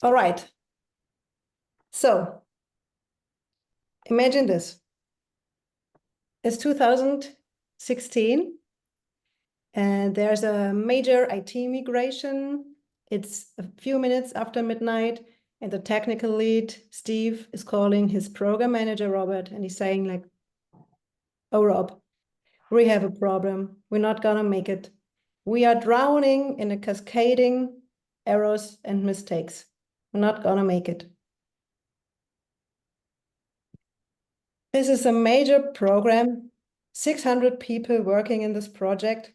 All right. So imagine this. It's 2016, and there's a major IT migration. It's a few minutes after midnight, and the technical lead, Steve, is calling his program manager, Robert, and he's saying like, "Oh, Rob, we have a problem. We're not gonna make it. We are drowning in a cascading errors and mistakes. We're not gonna make it." This is a major program, 600 people working in this project,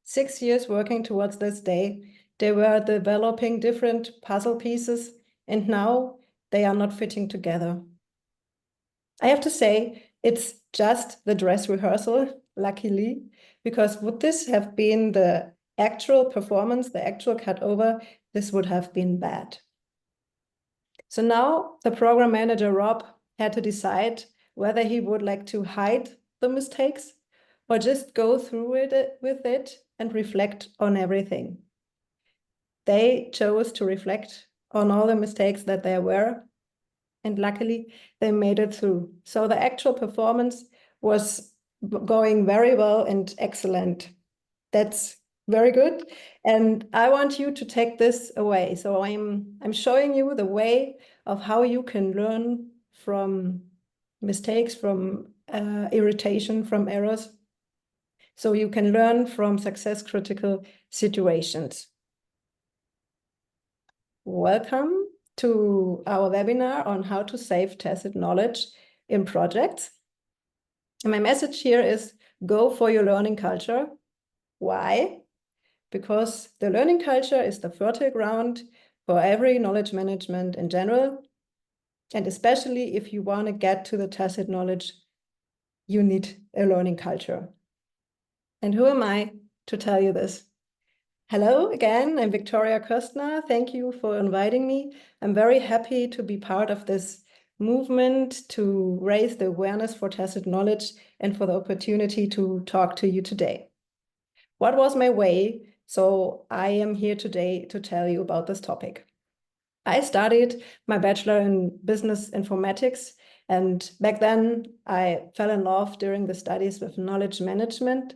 6 years working towards this day. They were developing different puzzle pieces, and now they are not fitting together. I have to say, it's just the dress rehearsal, luckily, because would this have been the actual performance, the actual cutover, this would have been bad. So now the program manager, Rob, had to decide whether he would like to hide the mistakes or just go through with it and reflect on everything. They chose to reflect on all the mistakes that there were, and luckily they made it through. So the actual performance was going very well and excellent. That's very good. And I want you to take this away. So I'm showing you the way of how you can learn from mistakes, from irritation, from errors. So you can learn from success critical situations. Welcome to our webinar on how to save tacit knowledge in projects. And my message here is go for your learning culture. Why? Because the learning culture is the fertile ground for every knowledge management in general. And especially if you want to get to the tacit knowledge, you need a learning culture. And who am I to tell you this? Hello again, I'm Victoria Köstner. Thank you for inviting me. I'm very happy to be part of this movement to raise the awareness for tacit knowledge and for the opportunity to talk to you today. What was my way? So I am here today to tell you about this topic. I studied my bachelor in business informatics, and back then I fell in love during the studies with knowledge management.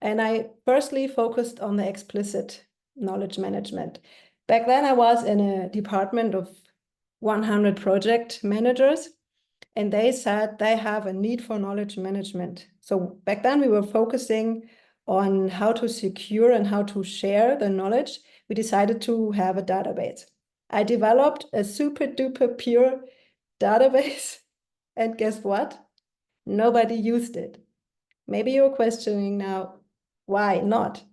And I firstly focused on the explicit knowledge management. Back then I was in a department of 100 project managers, and they said they have a need for knowledge management. So back then we were focusing on how to secure and how to share the knowledge. We decided to have a database. I developed a super duper pure database, and guess what? Nobody used it. Maybe you're questioning now, why not?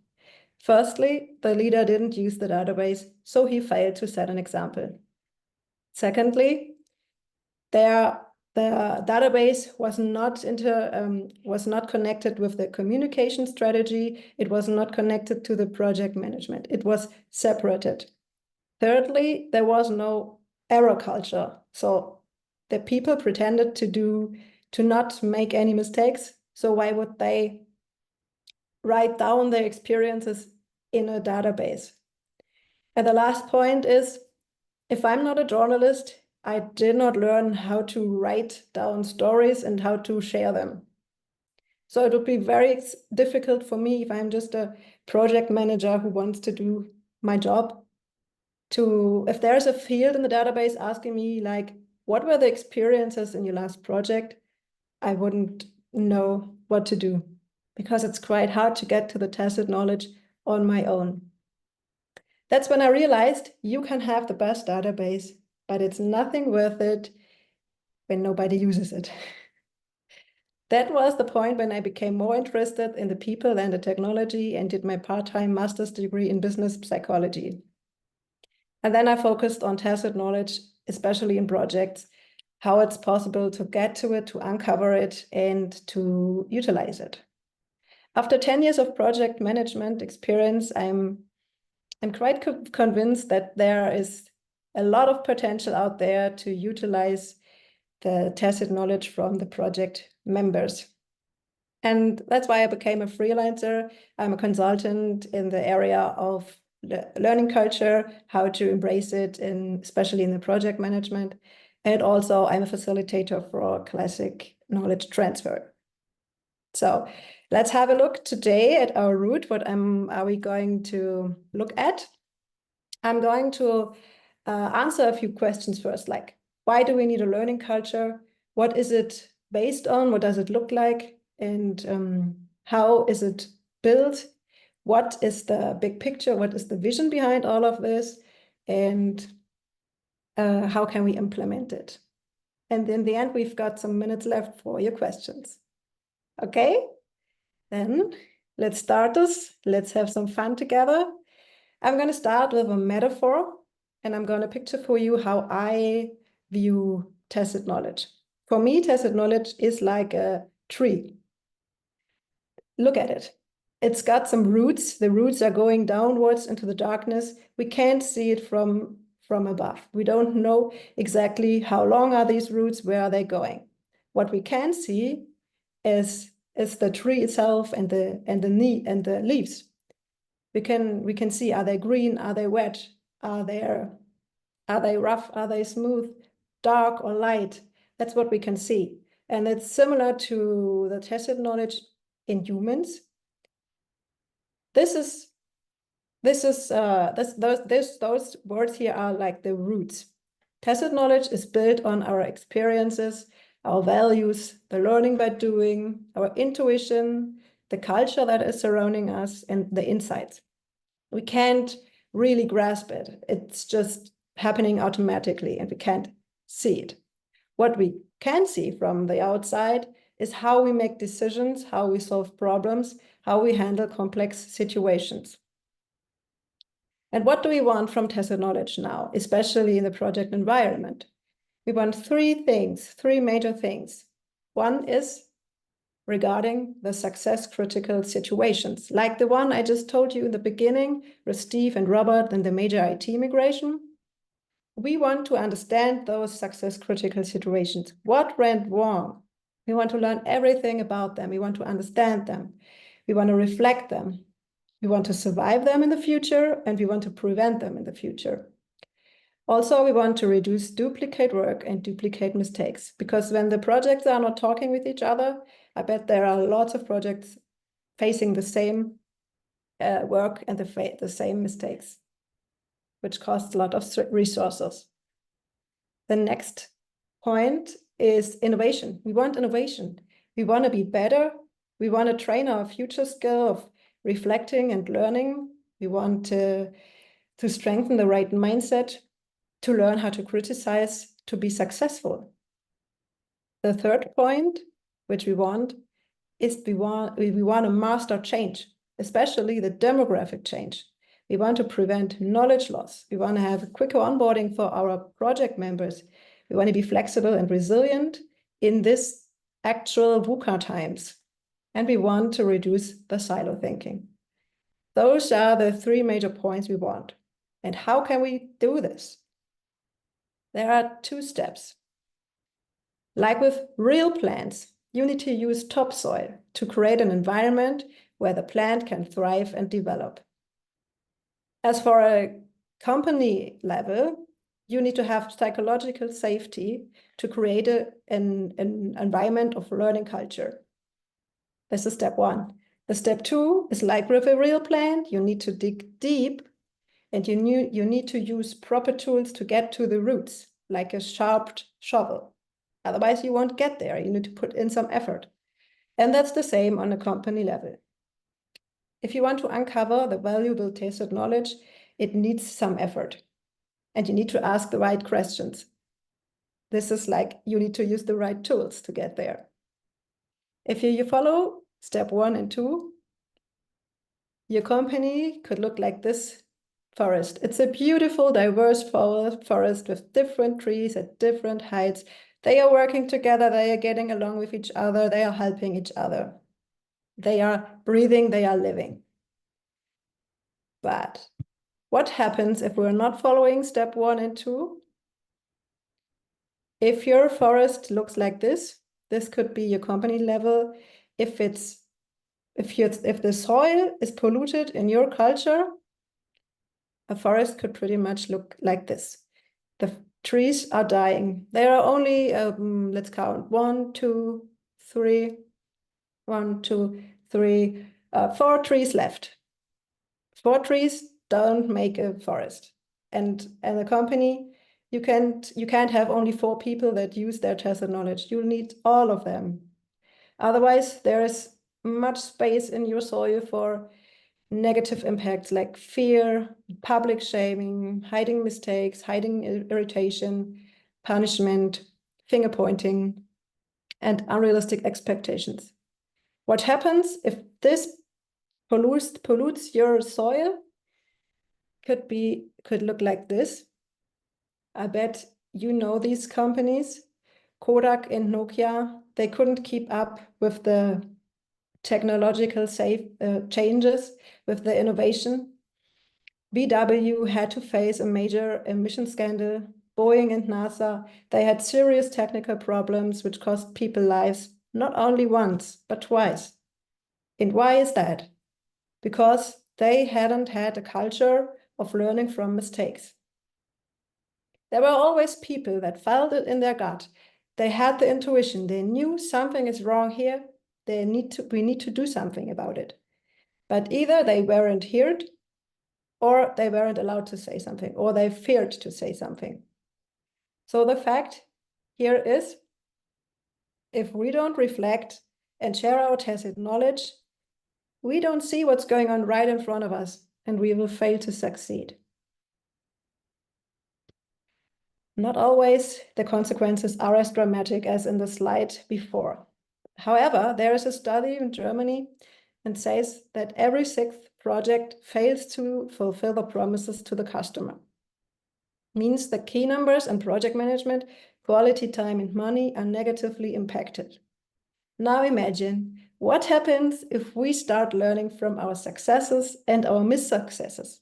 Firstly, the leader didn't use the database, so he failed to set an example. Secondly, the database was not connected with the communication strategy. It was not connected to the project management. It was separated. Thirdly, there was no error culture. So the people pretended to not make any mistakes. So why would they write down their experiences in a database? And the last point is, if I'm not a journalist, I did not learn how to write down stories and how to share them. So it would be very difficult for me if I'm just a project manager who wants to do my job if there's a field in the database asking me like, what were the experiences in your last project? I wouldn't know what to do because it's quite hard to get to the tacit knowledge on my own. That's when I realized you can have the best database, but it's nothing worth it when nobody uses it. That was the point when I became more interested in the people than the technology and did my part-time master's degree in business psychology. And then I focused on tacit knowledge, especially in projects, how it's possible to get to it, to uncover it, and to utilize it. After 10 years of project management experience, I'm quite convinced that there is a lot of potential out there to utilize the tacit knowledge from the project members. And that's why I became a freelancer. I'm a consultant in the area of learning culture, how to embrace it, especially in the project management. And also I'm a facilitator for classic knowledge transfer. So let's have a look today at our route. What are we going to look at? I'm going to answer a few questions first, like why do we need a learning culture? What is it based on? What does it look like? And how is it built? What is the big picture? What is the vision behind all of this? And how can we implement it? And in the end, we've got some minutes left for your questions. Okay, then let's start this. Let's have some fun together. I'm going to start with a metaphor, and I'm going to picture for you how I view tacit knowledge. For me, tacit knowledge is like a tree. Look at it. It's got some roots. The roots are going downwards into the darkness. We can't see it from above. We don't know exactly how long are these roots, where are they going. What we can see is the tree itself and the leaves. We can see, are they green, are they wet, are they rough, are they smooth, dark or light? That's what we can see. And it's similar to the tacit knowledge in humans. Those words here are like the roots. Tacit knowledge is built on our experiences, our values, the learning by doing, our intuition, the culture that is surrounding us, and the insights. We can't really grasp it. It's just happening automatically and we can't see it. What we can see from the outside is how we make decisions, how we solve problems, how we handle complex situations. And what do we want from tacit knowledge now, especially in the project environment? We want three major things. One is regarding the success critical situations, like the one I just told you in the beginning with Steve and Robert and the major IT migration. We want to understand those success critical situations. What went wrong? We want to learn everything about them. We want to understand them. We want to reflect them. We want to survive them in the future, and we want to prevent them in the future. Also, we want to reduce duplicate work and duplicate mistakes, because when the projects are not talking with each other, I bet there are lots of projects facing the same work and the same mistakes, which costs a lot of resources. The next point is innovation. We want innovation. We want to be better. We want to train our future skill of reflecting and learning. We want to strengthen the right mindset, to learn how to criticize, to be successful. The third point, which we want, is we want to master change, especially the demographic change. We want to prevent knowledge loss. We want to have a quicker onboarding for our project members. We want to be flexible and resilient in this actual VUCA times. And we want to reduce the silo thinking. Those are the three major points we want. And how can we do this? There are 2 steps. Like with real plants, you need to use topsoil to create an environment where the plant can thrive and develop. As for a company level, you need to have psychological safety to create an environment of learning culture. This is step 1. The step 2 is like with a real plant, you need to dig deep and you need to use proper tools to get to the roots, like a sharp shovel. Otherwise, you won't get there. You need to put in some effort. And that's the same on a company level. If you want to uncover the valuable tacit knowledge, it needs some effort. And you need to ask the right questions. This is like you need to use the right tools to get there. If you follow step 1 and 2, your company could look like this forest. It's a beautiful, diverse forest with different trees at different heights. They are working together, they are getting along with each other, they are helping each other. They are breathing, they are living. But what happens if we're not following step 1 and 2? If your forest looks like this could be your company level. If the soil is polluted in your culture, a forest could pretty much look like this. The trees are dying. There are only, let's count, 1, 2, 3, 1, 2, 3, 4 trees left. 4 trees don't make a forest. And as a company, you can't have only 4 people that use their tacit knowledge. You need all of them. Otherwise, there is much space in your soil for negative impacts like fear, public shaming, hiding mistakes, hiding irritation, punishment, finger pointing, and unrealistic expectations. What happens if this pollutes your soil? Could look like this. I bet you know these companies, Kodak and Nokia. They couldn't keep up with the technological changes, with the innovation. VW had to face a major emission scandal. Boeing and NASA, they had serious technical problems which cost people lives, not only once, but twice. And why is that? Because they hadn't had a culture of learning from mistakes. There were always people that felt it in their gut. They had the intuition. They knew something is wrong here. We need to do something about it. But either they weren't heard, or they weren't allowed to say something, or they feared to say something. So the fact here is, if we don't reflect and share our tacit knowledge, we don't see what's going on right in front of us, and we will fail to succeed. Not always the consequences are as dramatic as in the slide before. However, there is a study in Germany and says that every 6th project fails to fulfill the promises to the customer. Means the key numbers and project management, quality, time, and money are negatively impacted. Now imagine what happens if we start learning from our successes and our missuccesses.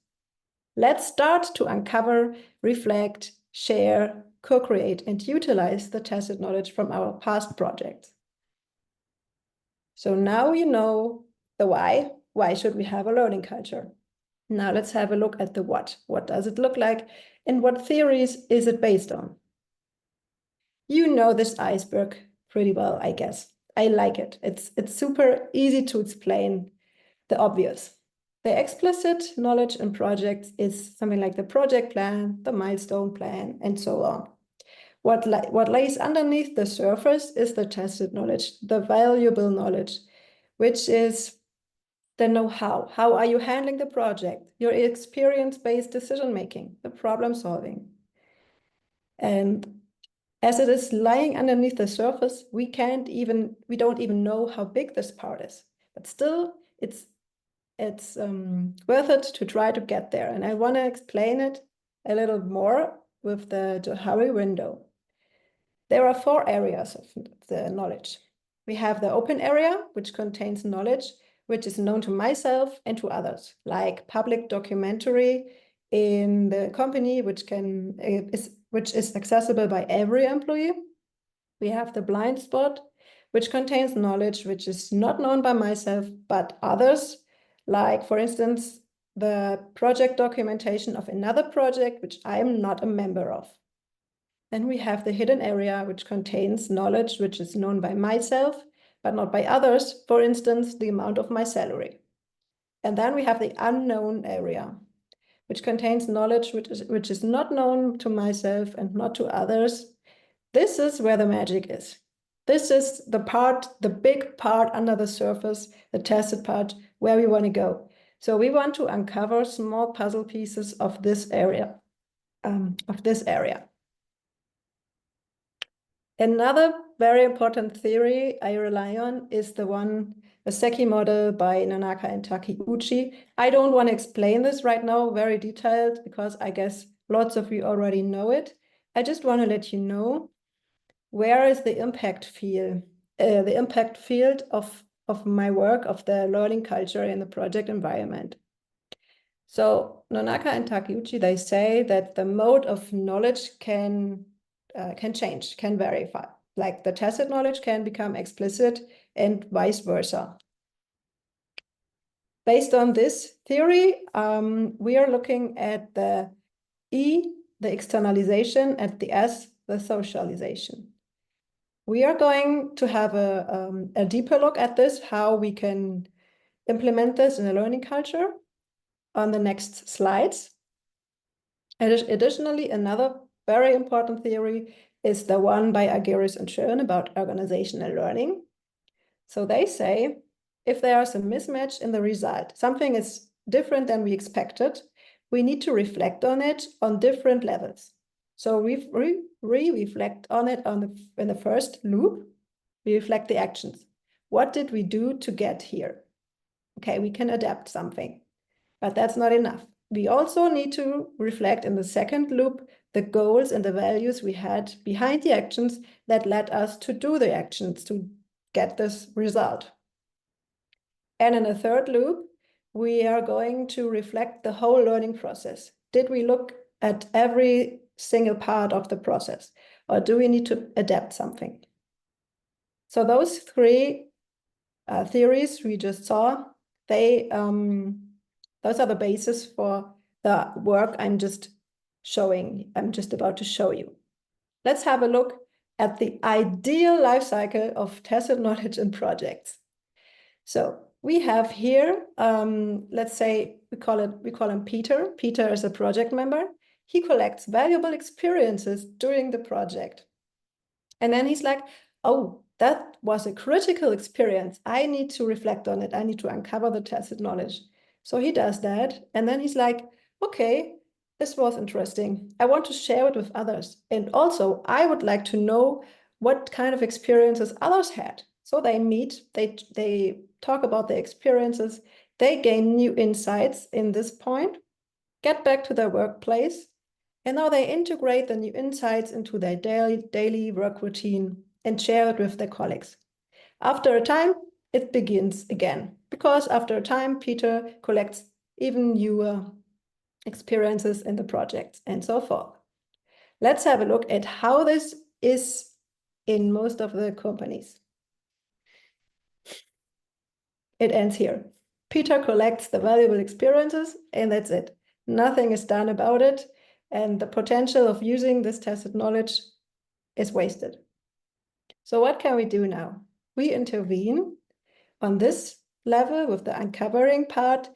Let's start to uncover, reflect, share, co-create, and utilize the tacit knowledge from our past projects. So now you know the why. Why should we have a learning culture? Now let's have a look at the what. What does it look like? And what theories is it based on? You know this iceberg pretty well, I guess. I like it. It's super easy to explain the obvious. The explicit knowledge in projects is something like the project plan, the milestone plan, and so on. What lays underneath the surface is the tacit knowledge, the valuable knowledge, which is the know-how. How are you handling the project? Your experience-based decision-making, the problem solving. And as it is lying underneath the surface, we don't even know how big this part is. But still, it's worth it to try to get there. And I want to explain it a little more with the Johari window. There are 4 areas of the knowledge. We have the open area, which contains knowledge which is known to myself and to others, like public documentary in the company, which is accessible by every employee. We have the blind spot, which contains knowledge which is not known by myself, but others, like, for instance, the project documentation of another project, which I am not a member of. Then we have the hidden area, which contains knowledge which is known by myself, but not by others, for instance, the amount of my salary. And then we have the unknown area, which contains knowledge which is not known to myself and not to others. This is where the magic is. This is the big part under the surface, the tacit part, where we want to go. So we want to uncover small puzzle pieces of this area. Another very important theory I rely on is the Seki model by Nanaka and Takeuchi. I don't want to explain this right now very detailed because I guess lots of you already know it. I just want to let you know where is the impact field of my work, of the learning culture in the project environment. So Nanaka and Takeuchi, they say that the mode of knowledge can change, can vary. Like the tacit knowledge can become explicit and vice versa. Based on this theory, we are looking at the E, the externalization, at the S, the socialization. We are going to have a deeper look at this, how we can implement this in a learning culture on the next slides. Additionally, another very important theory is the one by Argyris and Schoen about organizational learning. So they say, if there is a mismatch in the result, something is different than we expected, we need to reflect on it on different levels. So we reflect on it in the first loop. We reflect the actions. What did we do to get here? Okay, we can adapt something, but that's not enough. We also need to reflect in the second loop the goals and the values we had behind the actions that led us to do the actions to get this result. And in the third loop, we are going to reflect the whole learning process. Did we look at every single part of the process, or do we need to adapt something? So those three theories we just saw, those are the basis for the work I'm just about to show you. Let's have a look at the ideal life cycle of tacit knowledge in projects. So we have here, let's say we call him Peter. Peter is a project member. He collects valuable experiences during the project. And then he's like, oh, that was a critical experience. I need to reflect on it. I need to uncover the tacit knowledge. So he does that. And then he's like, okay, this was interesting. I want to share it with others. And also, I would like to know what kind of experiences others had. So they meet, they talk about their experiences, they gain new insights in this point, get back to their workplace, and now they integrate the new insights into their daily work routine and share it with their colleagues. After a time, it begins again, because after a time, Peter collects even newer experiences in the projects and so forth. Let's have a look at how this is in most of the companies. It ends here. Peter collects the valuable experiences and that's it. Nothing is done about it. And the potential of using this tacit knowledge is wasted. So what can we do now? We intervene on this level with the uncovering part,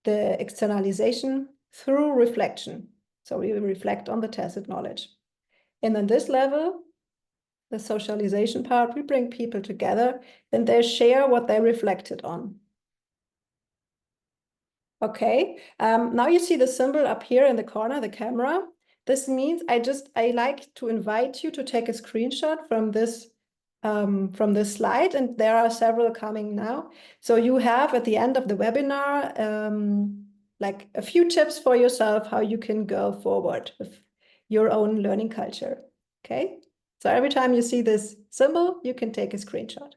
the externalization through reflection. So we will reflect on the tacit knowledge. And on this level, the socialization part, we bring people together and they share what they reflected on. Okay, now you see the symbol up here in the corner, the camera. This means I like to invite you to take a screenshot from this slide, and there are several coming now. So you have at the end of the webinar, like a few tips for yourself, how you can go forward with your own learning culture, okay? So every time you see this symbol, you can take a screenshot.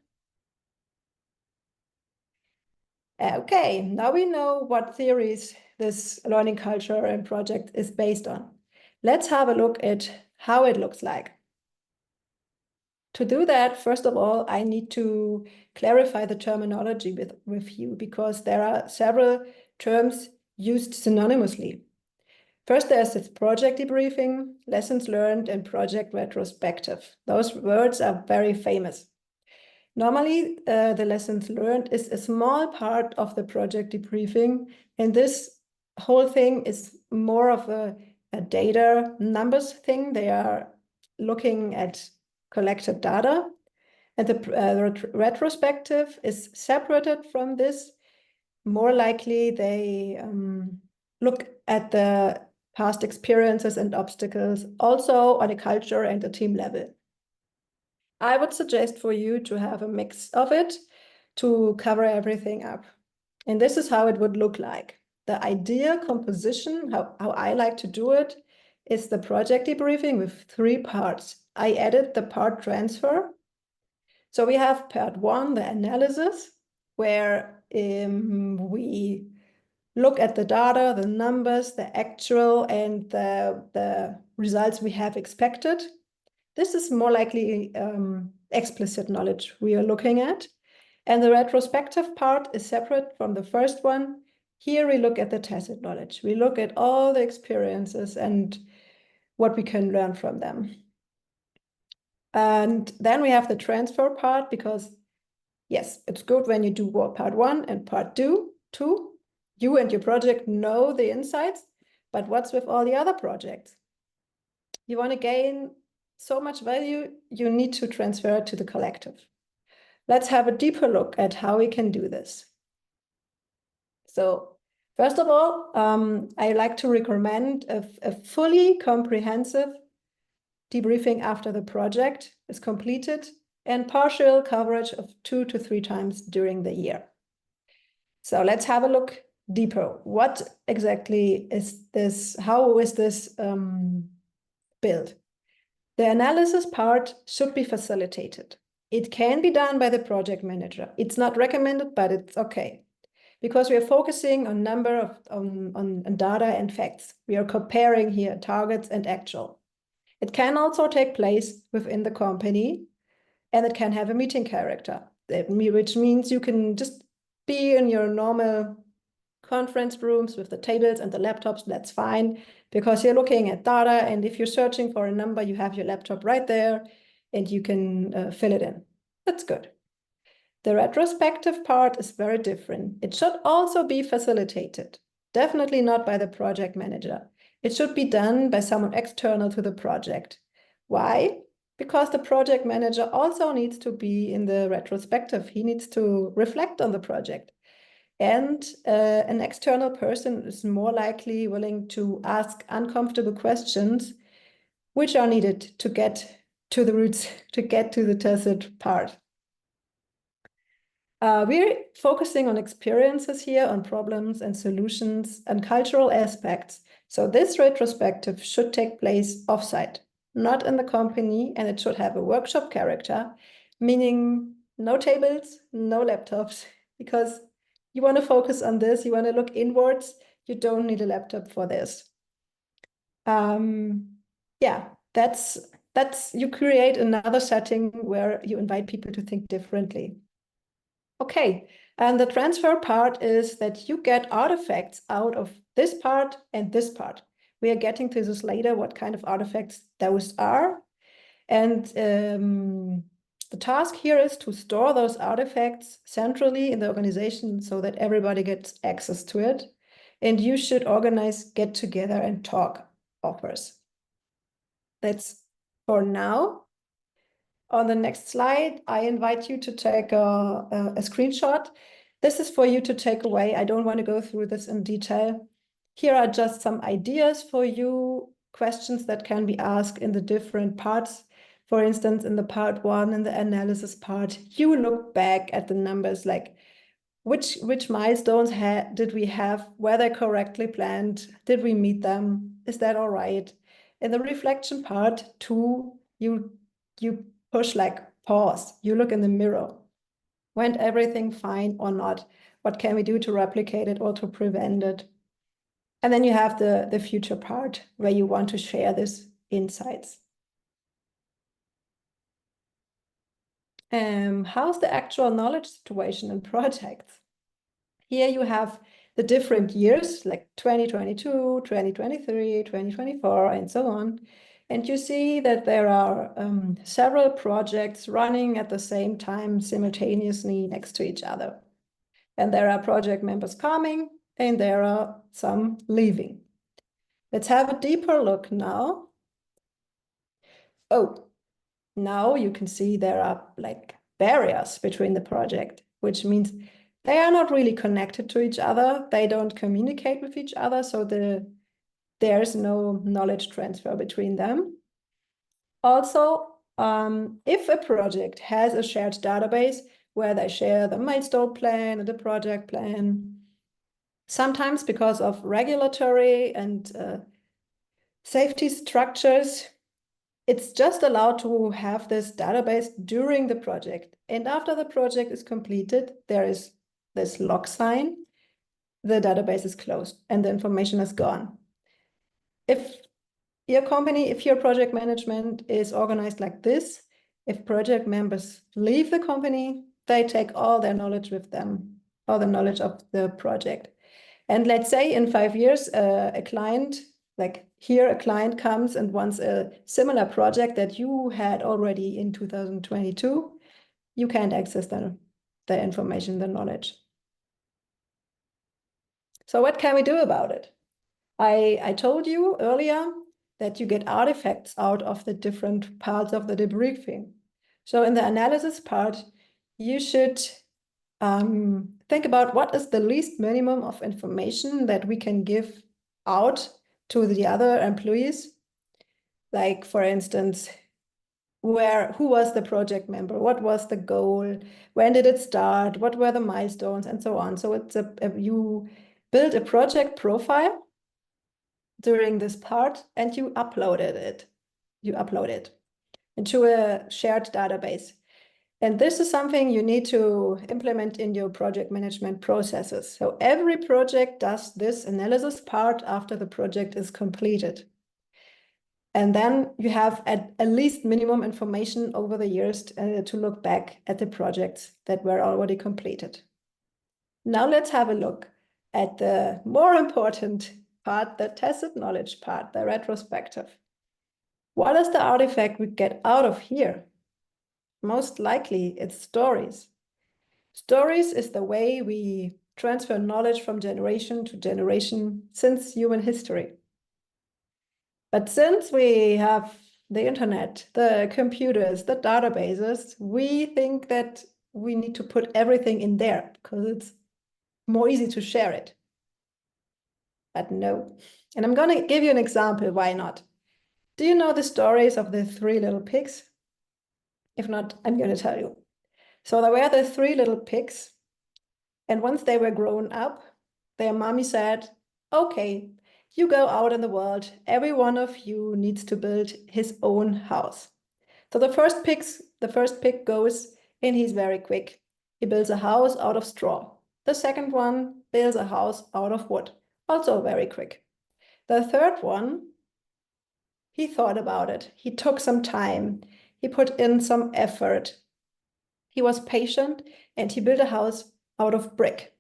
Okay, now we know what theories this learning culture and project is based on. Let's have a look at how it looks like. To do that, first of all, I need to clarify the terminology with you because there are several terms used synonymously. First, there's this project debriefing, lessons learned, and project retrospective. Those words are very famous. Normally, the lessons learned is a small part of the project debriefing, and this whole thing is more of a data numbers thing. They are looking at collected data, and the retrospective is separated from this. More likely, they look at the past experiences and obstacles, also on a culture and a team level. I would suggest for you to have a mix of it to cover everything up. And this is how it would look like. The ideal composition, how I like to do it, is the project debriefing with 3 parts. I added the part transfer. So we have part 1, the analysis, where we look at the data, the numbers, the actual, and the results we have expected. This is more likely explicit knowledge we are looking at. And the retrospective part is separate from the first one. Here we look at the tacit knowledge. We look at all the experiences and what we can learn from them. And then we have the transfer part, because yes, it's good when you do part 1 and part 2. You and your project know the insights, but what's with all the other projects? You want to gain so much value, you need to transfer it to the collective. Let's have a deeper look at how we can do this. So first of all, I like to recommend a fully comprehensive debriefing after the project is completed and partial coverage of 2 to 3 times during the year. So let's have a look deeper. What exactly is this? How is this built? The analysis part should be facilitated. It can be done by the project manager. It's not recommended, but it's okay, because we are focusing on number of on data and facts. We are comparing here targets and actual. It can also take place within the company, and it can have a meeting character, which means you can just be in your normal conference rooms with the tables and the laptops. That's fine, because you're looking at data, and if you're searching for a number, you have your laptop right there and you can fill it in. That's good. The retrospective part is very different. It should also be facilitated, definitely not by the project manager. It should be done by someone external to the project. Why? Because the project manager also needs to be in the retrospective. He needs to reflect on the project. And an external person is more likely willing to ask uncomfortable questions, which are needed to get to the roots, to get to the tacit part. We're focusing on experiences here, on problems and solutions and cultural aspects. So this retrospective should take place offsite, not in the company, and it should have a workshop character, meaning no tables, no laptops, because you want to focus on this, you want to look inwards, you don't need a laptop for this. Yeah, that's you create another setting where you invite people to think differently. Okay, and the transfer part is that you get artifacts out of this part and this part. We are getting to this later, what kind of artifacts those are. And the task here is to store those artifacts centrally in the organization so that everybody gets access to it. And you should organize get together and talk offers. That's for now. On the next slide, I invite you to take a screenshot. This is for you to take away. I don't want to go through this in detail. Here are just some ideas for you, questions that can be asked in the different parts. For instance, in the part 1, in the analysis part, you look back at the numbers, like which milestones did we have? Were they correctly planned? Did we meet them? Is that all right? In the reflection part 2, you push like pause. You look in the mirror. Went everything fine or not? What can we do to replicate it or to prevent it? And then you have the future part where you want to share these insights. How's the actual knowledge situation in projects? Here you have the different years, like 2022, 2023, 2024, and so on. And you see that there are several projects running at the same time simultaneously next to each other. And there are project members coming and there are some leaving. Let's have a deeper look now. Oh, now you can see there are like barriers between the project, which means they are not really connected to each other. They don't communicate with each other. So there's no knowledge transfer between them. Also, if a project has a shared database where they share the milestone plan and the project plan, sometimes because of regulatory and safety structures, it's just allowed to have this database during the project. And after the project is completed, there is this log sign. The database is closed and the information is gone. If your company, if your project management is organized like this, if project members leave the company, they take all their knowledge with them, all the knowledge of the project. And let's say in 5 years, a client, like here, a client comes and wants a similar project that you had already in 2022. You can't access the information, the knowledge. So what can we do about it? I told you earlier that you get artifacts out of the different parts of the debriefing. So in the analysis part, you should think about what is the least minimum of information that we can give out to the other employees. Like, for instance, who was the project member? What was the goal? When did it start? What were the milestones? And so on. So it's you build a project profile during this part and you uploaded it. You upload it into a shared database. And this is something you need to implement in your project management processes. So every project does this analysis part after the project is completed. And then you have at least minimum information over the years to look back at the projects that were already completed. Now let's have a look at the more important part, the tacit knowledge part, the retrospective. What is the artifact we get out of here? Most likely it's stories. Stories is the way we transfer knowledge from generation to generation since human history. But since we have the internet, the computers, the databases, we think that we need to put everything in there because it's more easy to share it. But no. And I'm going to give you an example. Why not? Do you know the stories of the 3 little pigs? If not, I'm going to tell you. So there were the 3 little pigs. And once they were grown up, their mommy said, okay, you go out in the world. Every one of you needs to build his own house. So the first pig goes and he's very quick. He builds a house out of straw. The second one builds a house out of wood. Also very quick. The third one, he thought about it. He took some time. He put in some effort. He was patient and he built a house out of brick.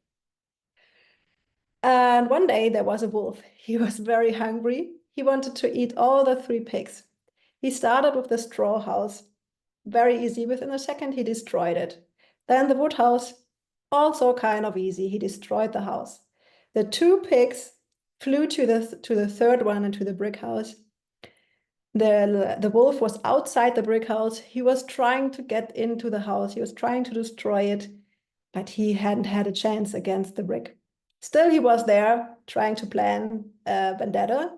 And one day there was a wolf. He was very hungry. He wanted to eat all the 3 pigs. He started with the straw house. Very easy. Within a second, he destroyed it. Then the wood house, also kind of easy. He destroyed the house. The 2 pigs flew to the third one and to the brick house. The wolf was outside the brick house. He was trying to get into the house. He was trying to destroy it, but he hadn't had a chance against the brick. Still, he was there trying to plan a vendetta.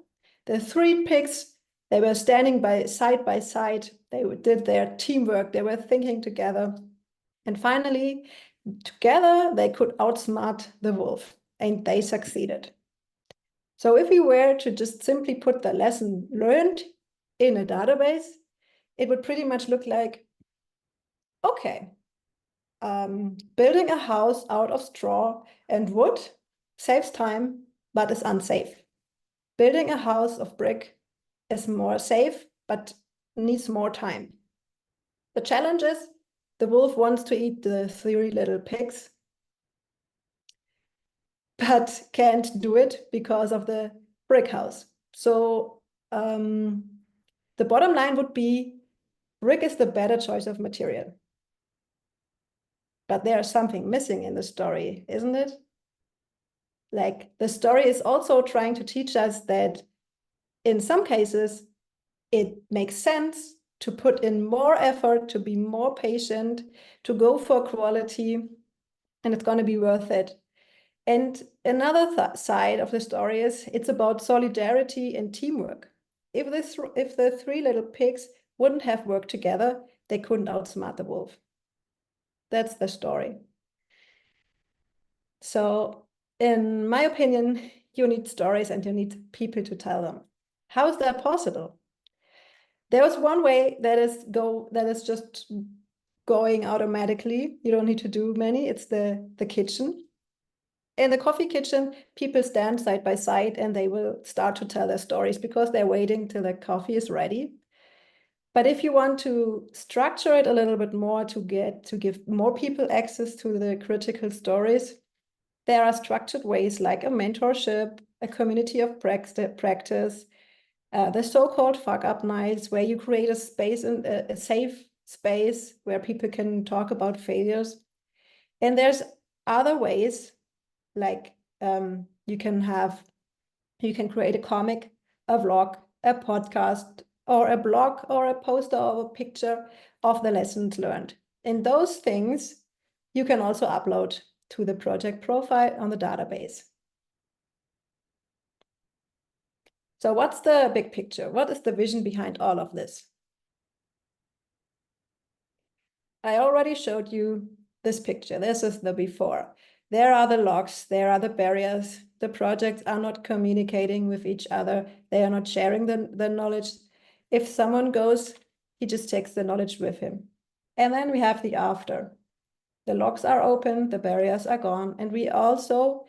The 3 pigs, they were standing by side. They did their teamwork. They were thinking together. And finally, together, they could outsmart the wolf, and they succeeded. So if we were to just simply put the lesson learned in a database, it would pretty much look like, okay, building a house out of straw and wood saves time, but is unsafe. Building a house of brick is more safe, but needs more time. The challenge is the wolf wants to eat the 3 little pigs, but can't do it because of the brick house. So the bottom line would be brick is the better choice of material. But there's something missing in the story, isn't it? Like, the story is also trying to teach us that in some cases, it makes sense to put in more effort, to be more patient, to go for quality, and it's going to be worth it. And another side of the story is it's about solidarity and teamwork. If the 3 little pigs wouldn't have worked together, they couldn't outsmart the wolf. That's the story. So in my opinion, you need stories and you need people to tell them. How is that possible? There was one way that is just going automatically. You don't need to do many. It's the kitchen. In the coffee kitchen, people stand side by side and they will start to tell their stories because they're waiting till the coffee is ready. But if you want to structure it a little bit more to give more people access to the critical stories, there are structured ways like a mentorship, a community of practice, the so-called fuck-up nights, where you create a space, a safe space where people can talk about failures. And there's other ways, like you can create a comic, a vlog, a podcast, or a blog, or a poster, or a picture of the lessons learned. And those things you can also upload to the project profile on the database. So what's the big picture? What is the vision behind all of this? I already showed you this picture. This is the before. There are the logs, there are the barriers. The projects are not communicating with each other. They are not sharing the knowledge. If someone goes, he just takes the knowledge with him. And then we have the after. The logs are open, the barriers are gone. And we also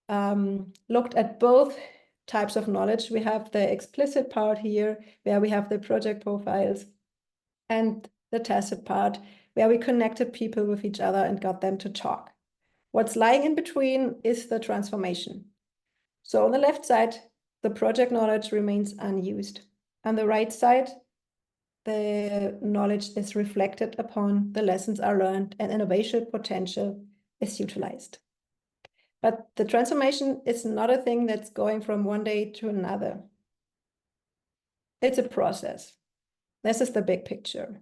looked at both types of knowledge. We have the explicit part here, where we have the project profiles, and the tacit part, where we connected people with each other and got them to talk. What's lying in between is the transformation. So on the left side, the project knowledge remains unused. On the right side, the knowledge is reflected upon, the lessons are learned, and innovation potential is utilized. But the transformation is not a thing that's going from one day to another. It's a process. This is the big picture.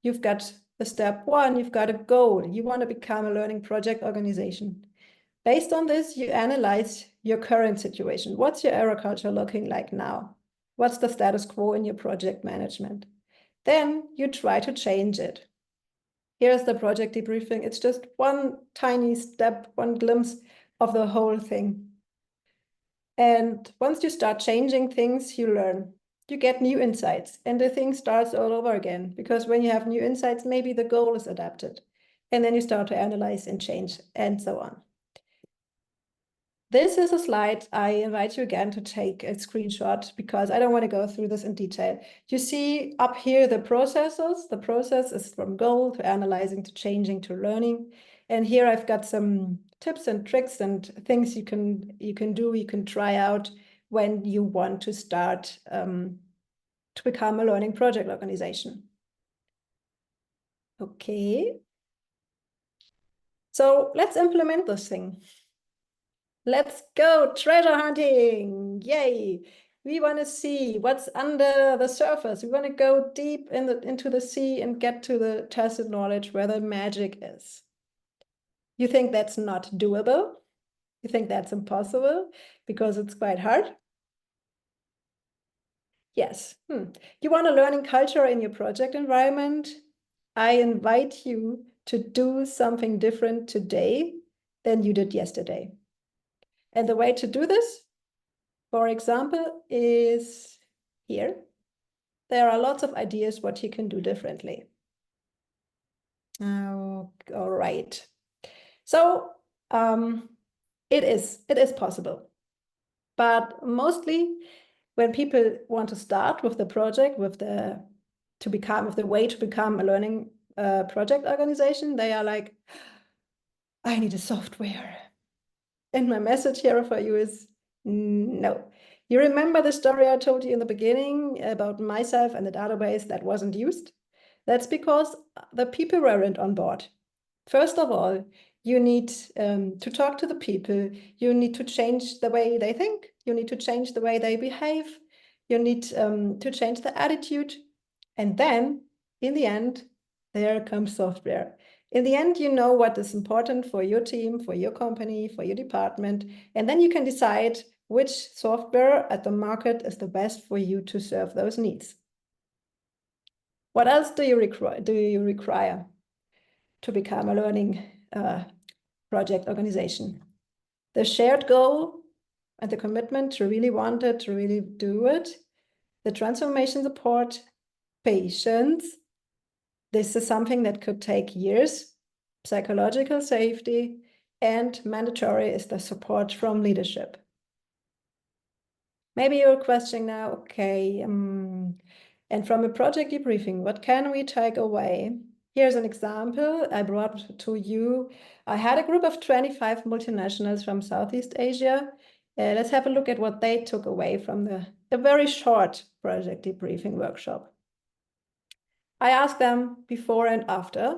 You've got the step one, you've got a goal. You want to become a learning project organization. Based on this, you analyze your current situation. What's your error culture looking like now? What's the status quo in your project management? Then you try to change it. Here's the project debriefing. It's just one tiny step, one glimpse of the whole thing. And once you start changing things, you learn. You get new insights, and the thing starts all over again, because when you have new insights, maybe the goal is adapted. And then you start to analyze and change, and so on. This is a slide. I invite you again to take a screenshot, because I don't want to go through this in detail. You see up here the processes. The process is from goal to analyzing to changing to learning. And here I've got some tips and tricks and things you can try out when you want to start to become a learning project organization. Okay. So let's implement this thing. Let's go treasure hunting. Yay. We want to see what's under the surface. We want to go deep into the sea and get to the tacit knowledge where the magic is. You think that's not doable? You think that's impossible because it's quite hard? Yes. You want a learning culture in your project environment? I invite you to do something different today than you did yesterday. And the way to do this, for example, is here. There are lots of ideas what you can do differently. Oh, all right. So it is possible. But mostly when people want to start with the project, with the way to become a learning project organization, they are like, I need a software. And my message here for you is no. You remember the story I told you in the beginning about myself and the database that wasn't used? That's because the people weren't on board. First of all, you need to talk to the people. You need to change the way they think. You need to change the way they behave. You need to change the attitude. And then, in the end, there comes software. In the end, you know what is important for your team, for your company, for your department. And then you can decide which software at the market is the best for you to serve those needs. What else do you require to become a learning project organization? The shared goal and the commitment to really want it, to really do it, the transformation support, patience. This is something that could take years, psychological safety, and mandatory is the support from leadership. Maybe you're questioning now, okay, And from a project debriefing, what can we take away? Here's an example I brought to you. I had a group of 25 multinationals from Southeast Asia. Let's have a look at what they took away from a very short project debriefing workshop. I asked them before and after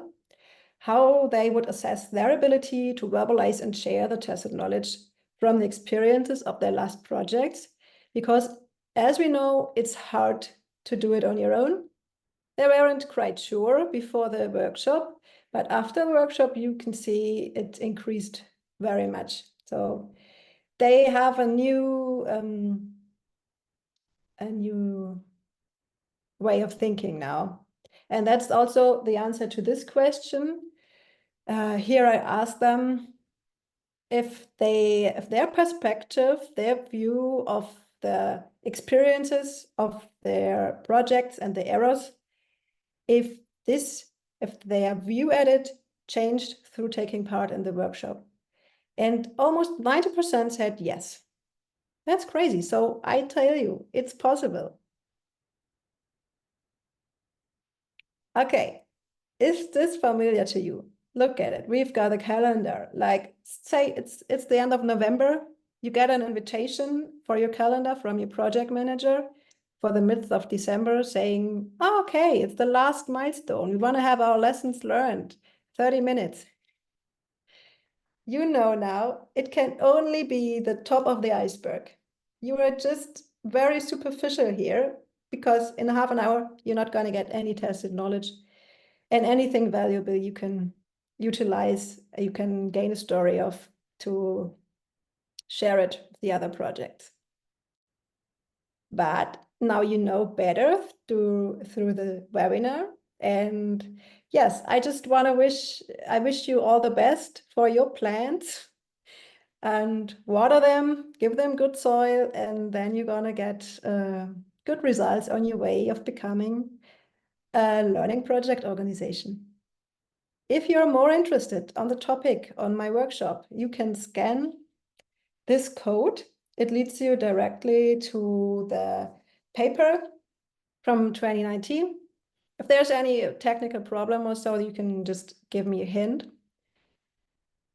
how they would assess their ability to verbalize and share the tacit knowledge from the experiences of their last projects, because as we know, it's hard to do it on your own. They weren't quite sure before the workshop, but after the workshop, you can see it increased very much. So they have a new way of thinking now. And that's also the answer to this question. Here I ask them if their perspective, their view of the experiences of their projects and the errors, if their view at it changed through taking part in the workshop. And almost 90% said yes. That's crazy. So I tell you, it's possible. Okay, is this familiar to you? Look at it. We've got a calendar. Like, say it's the end of November. You get an invitation for your calendar from your project manager for the midst of December saying, oh, okay, it's the last milestone. We want to have our lessons learned, 30 minutes. You know now, it can only be the top of the iceberg. You are just very superficial here because in half an hour, you're not going to get any tacit knowledge and anything valuable you can utilize, you can gain a story of to share it with the other projects. But now you know better through the webinar. And yes, I just want to wish you all the best for your plants and water them, give them good soil, and then you're going to get good results on your way of becoming a learning project organization. If you're more interested on the topic on my workshop, you can scan this code. It leads you directly to the paper from 2019. If there's any technical problem or so, you can just give me a hint.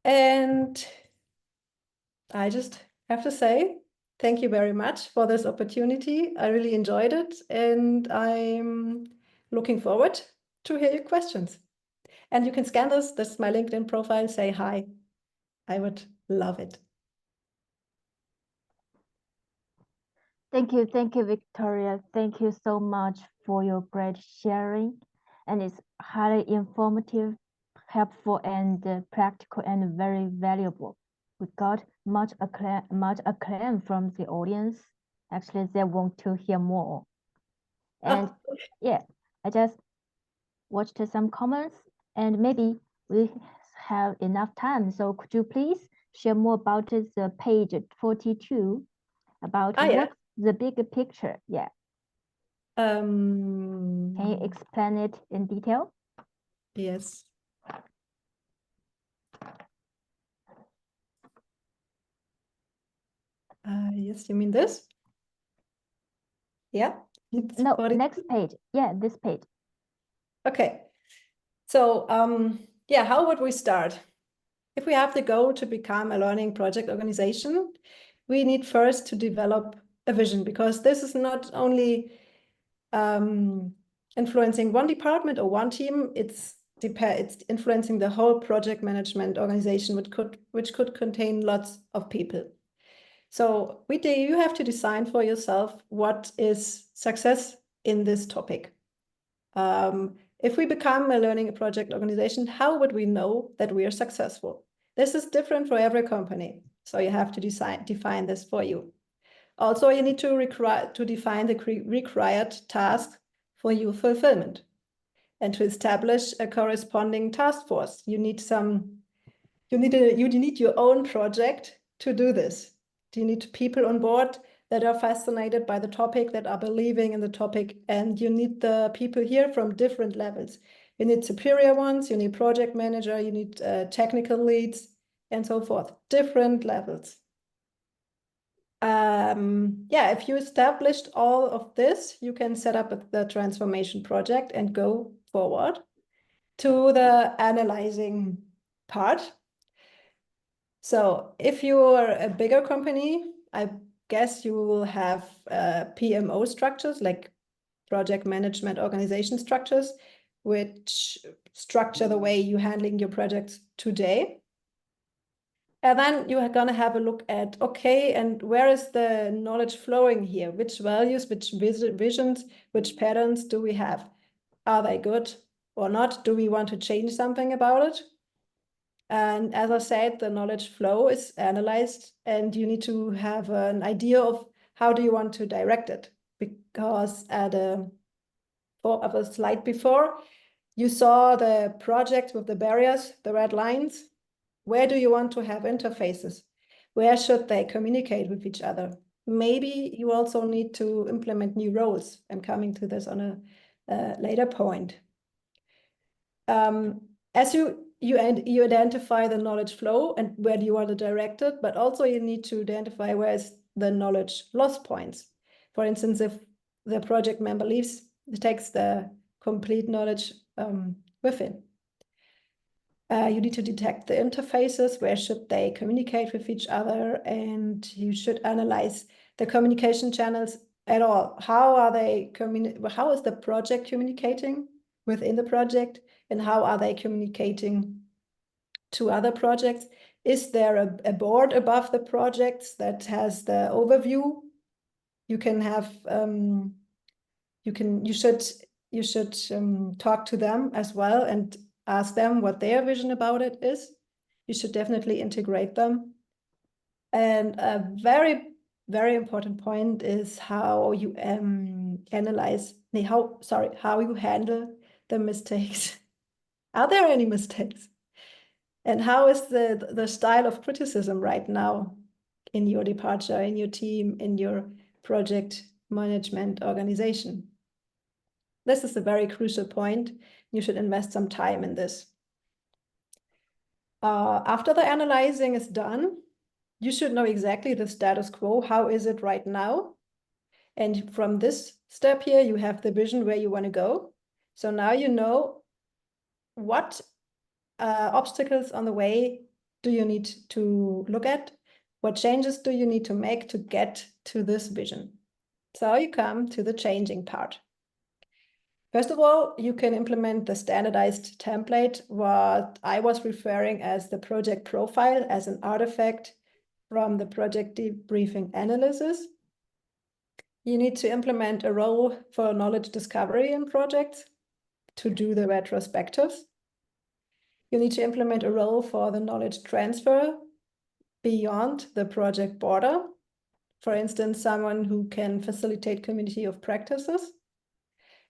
And I just have to say, thank you very much for this opportunity. I really enjoyed it, and I'm looking forward to hear your questions. And you can scan this. This is my LinkedIn profile. Say hi. I would love it. Thank you, Victoria. Thank you so much for your great sharing. And it's highly informative, helpful, and practical, and very valuable. We got much acclaim from the audience. Actually, they want to hear more. And yeah, I just watched some comments, and maybe we have enough time. So could you please share more about the page 42 about what's the bigger picture? Yeah. Can you explain it in detail? Yes. Yes, you mean this? Yeah. No, next page. Yeah, this page. Okay. So yeah, how would we start? If we have the goal to become a learning project organization, we need first to develop a vision, because this is not only influencing one department or one team, it's influencing the whole project management organization, which could contain lots of people. So you have to design for yourself what is success in this topic. If we become a learning project organization, how would we know that we are successful? This is different for every company. So you have to define this for you. Also, you need to define the required task for your fulfillment. And to establish a corresponding task force, you need your own project to do this. You need people on board that are fascinated by the topic, that are believing in the topic, and you need the people here from different levels. You need superior ones, you need project manager, you need technical leads, and so forth, different levels. yeah, if you established all of this, you can set up the transformation project and go forward to the analyzing part. So if you're a bigger company, I guess you will have PMO structures, like project management organization structures, which structure the way you're handling your projects today. And then you are going to have a look at, okay, and where is the knowledge flowing here? Which values, which visions, which patterns do we have? Are they good or not? Do we want to change something about it? And as I said, the knowledge flow is analyzed, and you need to have an idea of how do you want to direct it. Because at a slide before, you saw the project with the barriers, the red lines. Where do you want to have interfaces? Where should they communicate with each other? Maybe you also need to implement new roles. I'm coming to this on a later point. As you identify the knowledge flow and where do you want to direct it, but also you need to identify where is the knowledge loss points. For instance, if the project member leaves, it takes the complete knowledge with him. You need to detect the interfaces, where should they communicate with each other, and you should analyze the communication channels at all. How are they how is the project communicating within the project, and how are they communicating to other projects? Is there a board above the projects that has the overview? You can have you should talk to them as well and ask them what their vision about it is. You should definitely integrate them. And a very, very important point is how you how you handle the mistakes. Are there any mistakes? And how is the style of criticism right now in your departure, in your team, in your project management organization? This is a very crucial point. You should invest some time in this. After the analyzing is done, you should know exactly the status quo. How is it right now? And from this step here, you have the vision where you want to go. So now you know what obstacles on the way do you need to look at? What changes do you need to make to get to this vision? So you come to the changing part. First of all, you can implement the standardized template, what I was referring as the project profile, as an artifact from the project debriefing analysis. You need to implement a role for knowledge discovery in projects to do the retrospectives. You need to implement a role for the knowledge transfer beyond the project border. For instance, someone who can facilitate community of practices.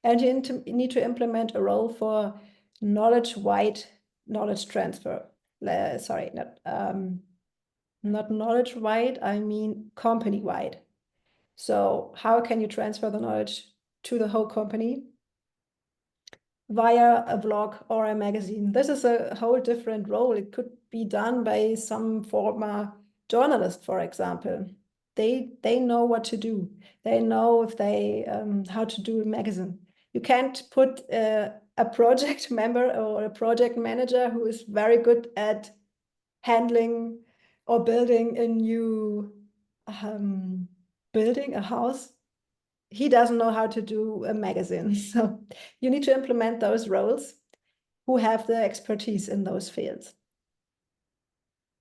And you need to implement a role for knowledge-wide knowledge transfer. Sorry, not knowledge-wide, I mean company-wide. So how can you transfer the knowledge to the whole company? Via a blog or a magazine. This is a whole different role. It could be done by some former journalist, for example. They know what to do. They know if they how to do a magazine. You can't put a project member or a project manager who is very good at handling or building a new building, a house. He doesn't know how to do a magazine. So you need to implement those roles who have the expertise in those fields.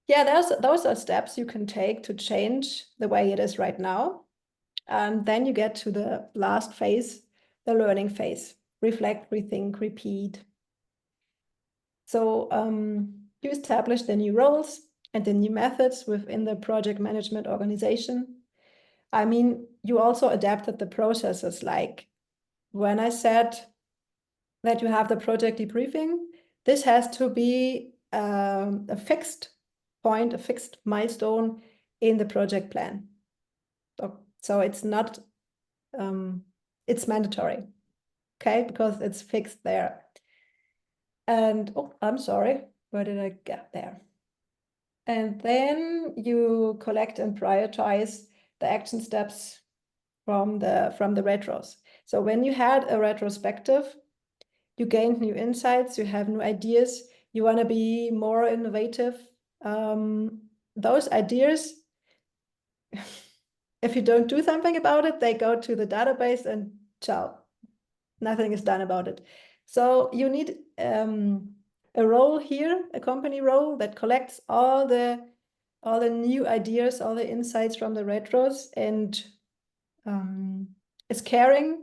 Yeah, those are steps you can take to change the way it is right now. And then you get to the last phase, the learning phase. Reflect, rethink, repeat. So you establish the new roles and the new methods within the project management organization. I mean, you also adapted the processes, like when I said that you have the project debriefing, this has to be a fixed point, a fixed milestone in the project plan. So it's not, it's mandatory, okay, because it's fixed there. And, oh, I'm sorry, where did I get there? And then you collect and prioritize the action steps from the retros. So when you had a retrospective, you gained new insights, you have new ideas, you want to be more innovative. Those ideas, if you don't do something about it, they go to the database and ciao, nothing is done about it. So you need a role here, a company role that collects all the new ideas, all the insights from the retros, and is caring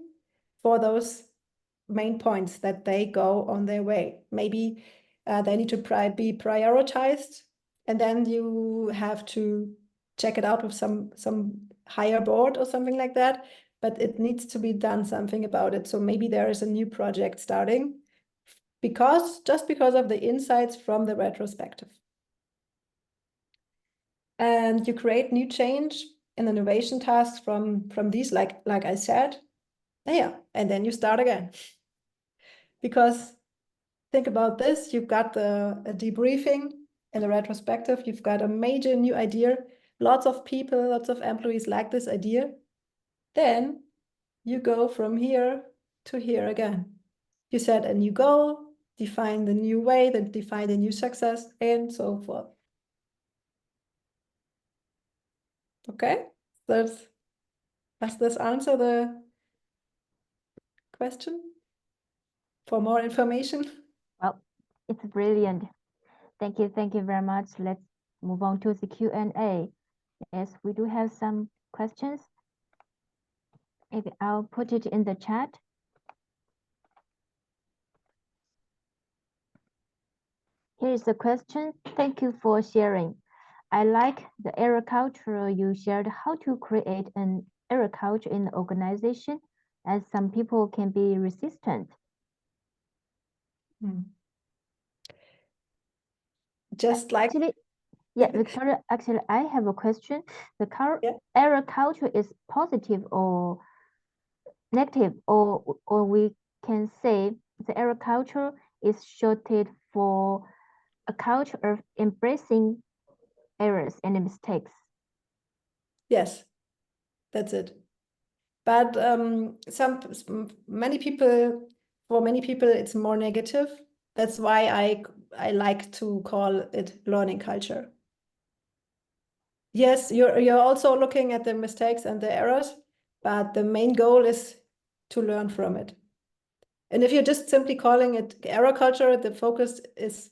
for those main points that they go on their way. Maybe they need to be prioritized, and then you have to check it out with some higher board or something like that, but it needs to be done something about it. So maybe there is a new project starting just because of the insights from the retrospective. And you create new change and innovation tasks from these, like I said. Yeah, and then you start again. Because think about this, you've got a debriefing and a retrospective, you've got a major new idea, lots of people, lots of employees like this idea. Then you go from here to here again. You set a new goal, define the new way, then define the new success, and so forth. Okay, does this answer the question? For more information? Well, it's brilliant. Thank you very much. Let's move on to the Q&A. Yes, we do have some questions. Maybe I'll put it in the chat. Here's the question. Thank you for sharing. I like the error culture you shared, how to create an error culture in the organization, as some people can be resistant. Just like... Actually, yeah, Victoria, actually, I have a question. The Yeah. error culture is positive or negative, or we can say the error culture is shorted for a culture of embracing errors and mistakes. Yes, that's it. But for many people, it's more negative. That's why I like to call it learning culture. Yes, you're also looking at the mistakes and the errors, but the main goal is to learn from it. And if you're just simply calling it error culture, the focus is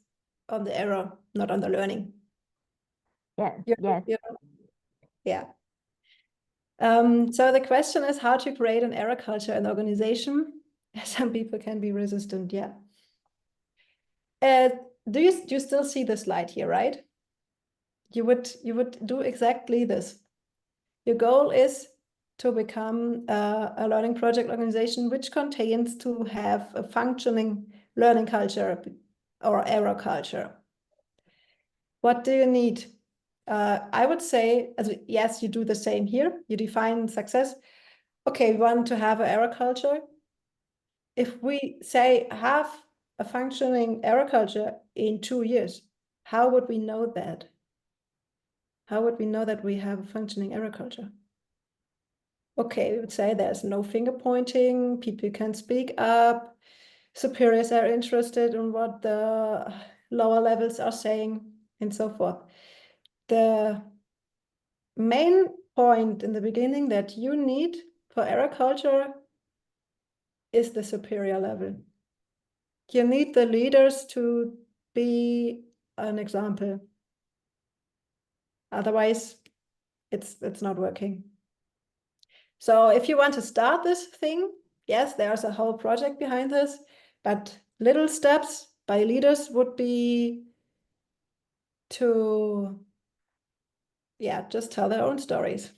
on the error, not on the learning. Yes, yeah. So the question is how to create an error culture in the organization. Some people can be resistant, yeah. Do you still see the slide here, right? You would do exactly this. Your goal is to become a learning project organization which contains to have a functioning learning culture or error culture. What do you need? I would say, yes, you do the same here. You define success. Okay, we want to have an error culture. If we say have a functioning error culture in 2 years, how would we know that? How would we know that we have a functioning error culture? Okay, we would say there's no finger pointing, people can speak up, superiors are interested in what the lower levels are saying, and so forth. The main point in the beginning that you need for error culture is the superior level. You need the leaders to be an example. Otherwise, it's not working. So if you want to start this thing, yes, there's a whole project behind this, but little steps by leaders would be to, just tell their own stories.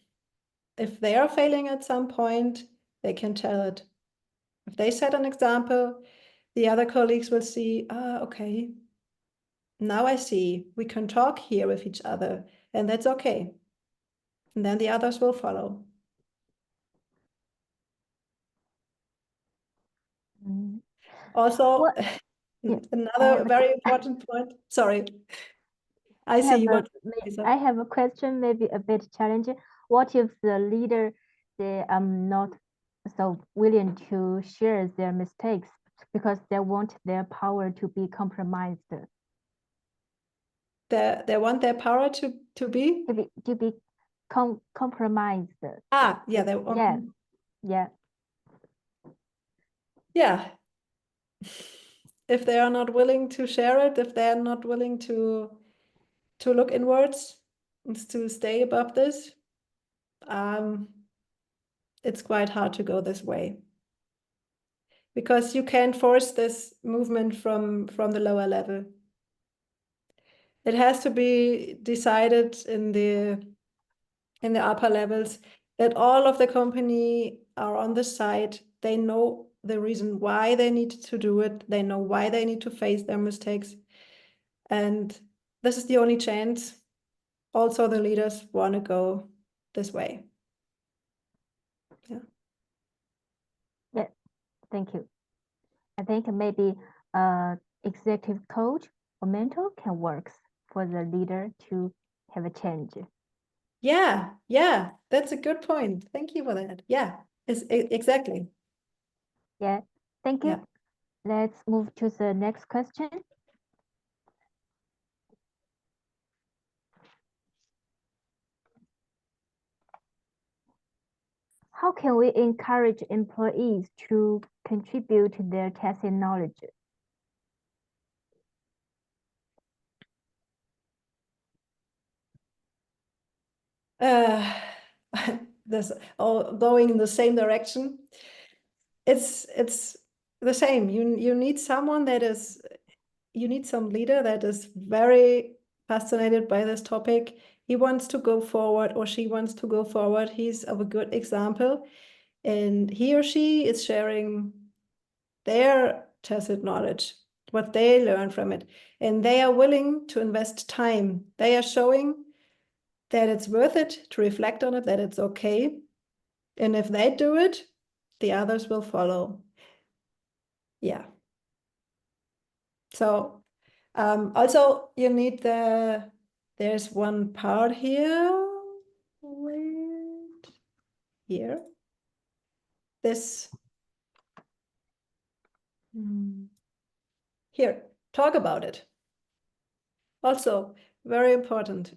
If they are failing at some point, they can tell it. If they set an example, the other colleagues will see, okay, now I see we can talk here with each other, and that's okay. And then the others will follow. Also, another very important point. Sorry. I see you want to say something. I have a question, maybe a bit challenging. what if the leader, they are not so willing to share their mistakes because they want their power to be compromised? They want their power to be compromised. Yeah, they want, yeah. If they are not willing to share it, if they are not willing to look inwards and to stay above this, it's quite hard to go this way, because you can't force this movement from the lower level. It has to be decided in the upper levels, that all of the company are on the side. They know the reason why they need to do it. They know why they need to face their mistakes. And this is the only chance. Also, the leaders want to go this way. Yeah, thank you. I think maybe executive coach or mentor can work for the leader to have a change. Yeah, that's a good point. Thank you for that. Yeah, exactly. Yeah, thank you. Yeah. Let's move to the next question. How can we encourage employees to contribute their tacit knowledge? This all going in the same direction. It's the same. You need someone that is, you need some leader that is very fascinated by this topic. He wants to go forward, or she wants to go forward. He's of a good example, and he or she is sharing their tacit knowledge, what they learn from it, and they are willing to invest time. They are showing that it's worth it to reflect on it, that it's okay. And if they do it, the others will follow. Yeah. So also you need there's one part here. Wait, here. This. Here, talk about it. Also, very important.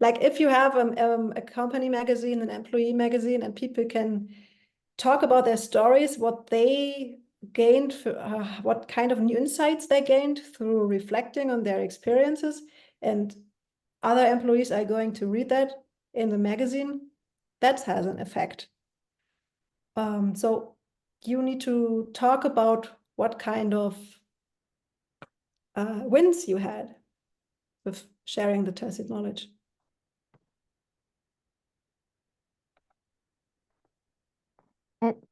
Like if you have a company magazine, an employee magazine, and people can talk about their stories, what they gained, what kind of new insights they gained through reflecting on their experiences, and other employees are going to read that in the magazine, that has an effect. So you need to talk about what kind of wins you had with sharing the tacit knowledge.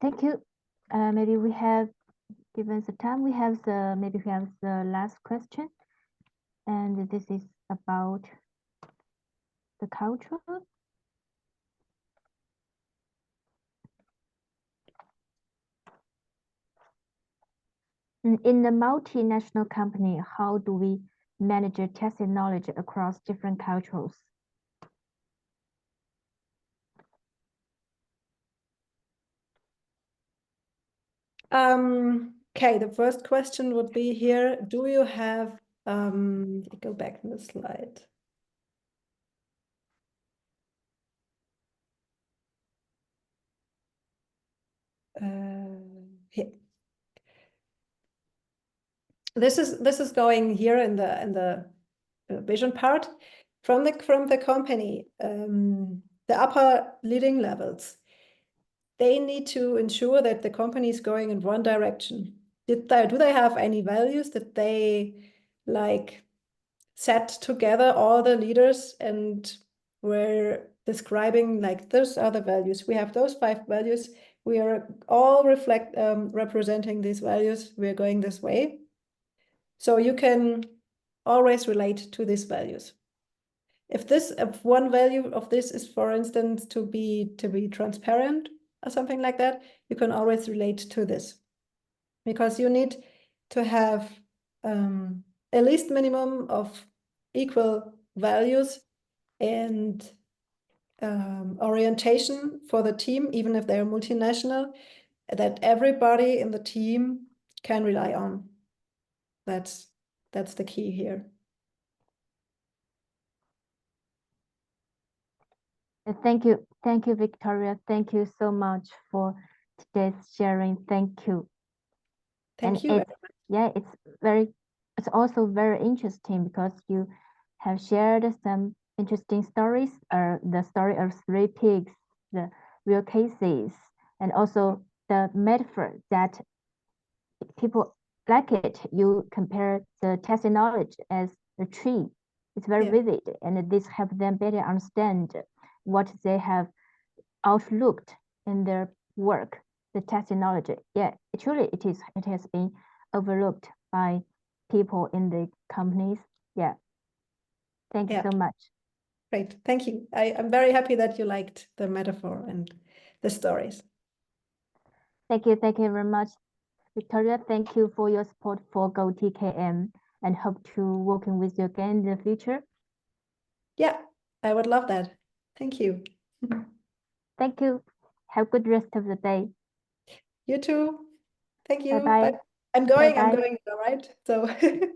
Thank you. Maybe we have, given the time, maybe we have the last question, and this is about the culture. In the multinational company, how do we manage tacit knowledge across different cultures? Okay, the first question would be here, do you have, go back in the slide. Here. This is going here in the vision part from the company, the upper leading levels. They need to ensure that the company is going in one direction. Do they have any values that they like set together, all the leaders, and were describing like, those are the values. We have those 5 values. We are all representing these values. We're going this way. So you can always relate to these values. If one value of this is, for instance, to be transparent or something like that, you can always relate to this, because you need to have at least minimum of equal values, and orientation for the team, even if they're multinational, that everybody in the team can rely on. That's the key here. Thank you, Victoria. Thank you so much for today's sharing. Thank you. Thank you. Yeah, it's also very interesting because you have shared some interesting stories, the story of 3 pigs, the real cases, and also the metaphor that people like it. You compare the tacit knowledge as a tree. It's very vivid, and this helps them better understand what they have outlooked in their work, the tacit knowledge. Yeah, truly it has been overlooked by people in the companies. Yeah. Thank you so much. Great. Thank you. I'm very happy that you liked the metaphor and the stories. Thank you very much, Victoria. Thank you for your support for GO-TKM and hope to working with you again in the future. Yeah, I would love that. Thank you. Thank you. Have a good rest of the day. You too. Thank you. Bye-bye. I'm going, Bye-bye. all right? So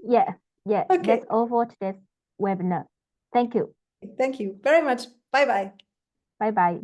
yeah. Okay. That's all for today's webinar. Thank you. Thank you very much. Bye-bye. Bye-bye.